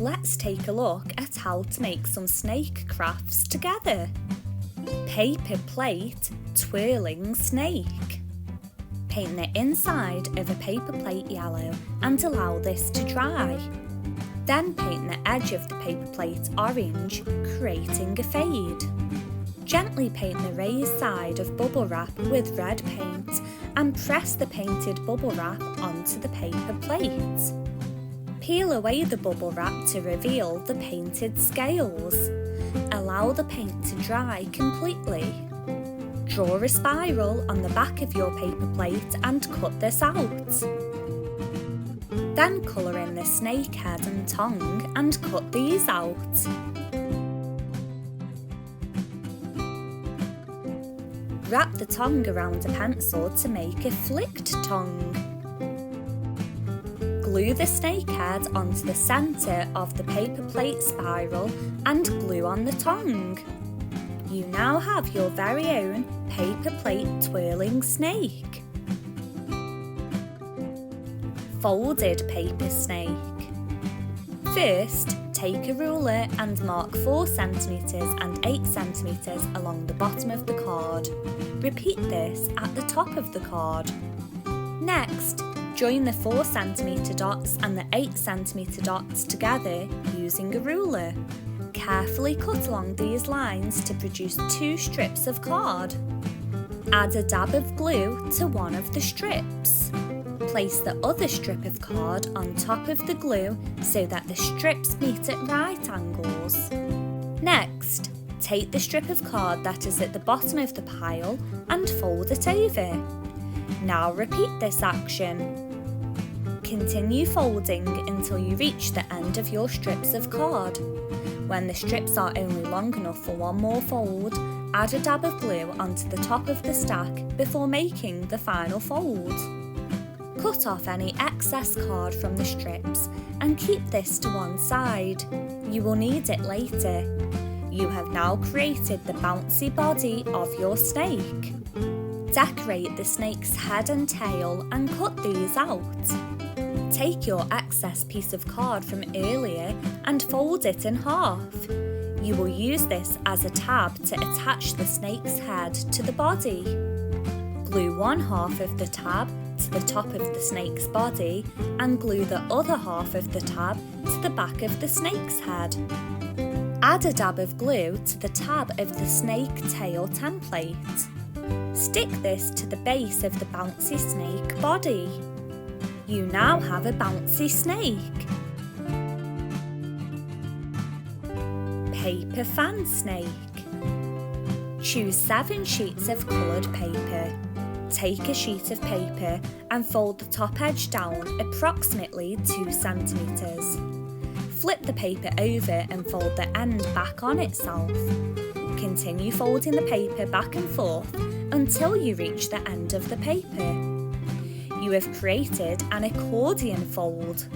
Let's take a look at how to make some snake crafts together. Paper plate twirling snake. Paint the inside of a paper plate yellow and allow this to dry. Then paint the edge of the paper plate orange, creating a fade. Gently paint the raised side of bubble wrap with red paint and press the painted bubble wrap onto the paper plate. Peel away the bubble wrap to reveal the painted scales. Allow the paint to dry completely. Draw a spiral on the back of your paper plate and cut this out. Then colour in the snake head and tongue and cut these out. Wrap the tongue around a pencil to make a flicked tongue. Glue the snake head onto the centre of the paper plate spiral and glue on the tongue. You now have your very own paper plate twirling snake. Folded paper snake. First, take a ruler and mark 4 cm and 8 cm along the bottom of the card. Repeat this at the top of the card. Next, join the 4 cm dots and the 8 cm dots together using a ruler. Carefully cut along these lines to produce 2 strips of card. Add a dab of glue to one of the strips. Place the other strip of card on top of the glue so that the strips meet at right angles. Next, take the strip of card that is at the bottom of the pile and fold it over. Now repeat this action. Continue folding until you reach the end of your strips of card. When the strips are only long enough for one more fold, add a dab of glue onto the top of the stack before making the final fold. Cut off any excess card from the strips and keep this to one side. You will need it later. You have now created the bouncy body of your snake. Decorate the snake's head and tail and cut these out. Take your excess piece of card from earlier and fold it in half. You will use this as a tab to attach the snake's head to the body. Glue one half of the tab to the top of the snake's body and glue the other half of the tab to the back of the snake's head. Add a dab of glue to the tab of the snake tail template. Stick this to the base of the bouncy snake body. You now have a bouncy snake. Paper fan snake. Choose 7 sheets of coloured paper. Take a sheet of paper and fold the top edge down approximately 2 cm. Flip the paper over and fold the end back on itself. Continue folding the paper back and forth until you reach the end of the paper. You have created an accordion fold.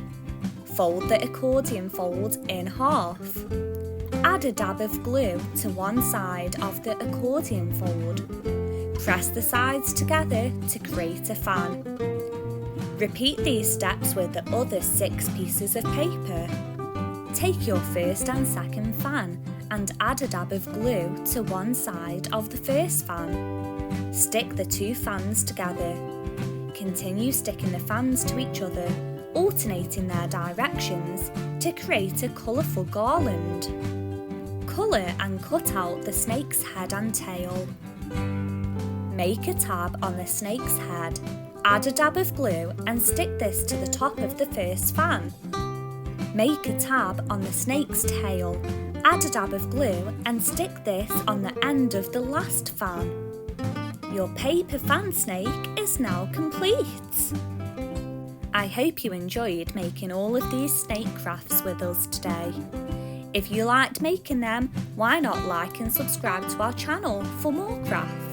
Fold the accordion fold in half. Add a dab of glue to one side of the accordion fold. Press the sides together to create a fan. Repeat these steps with the other 6 pieces of paper. Take your first and second fan and add a dab of glue to one side of the first fan. Stick the 2 fans together. Continue sticking the fans to each other, alternating their directions to create a colourful garland. Colour and cut out the snake's head and tail. Make a tab on the snake's head, add a dab of glue and stick this to the top of the first fan. Make a tab on the snake's tail, add a dab of glue and stick this on the end of the last fan. Your paper fan snake is now complete. I hope you enjoyed making all of these snake crafts with us today. If you liked making them, why not like and subscribe to our channel for more crafts?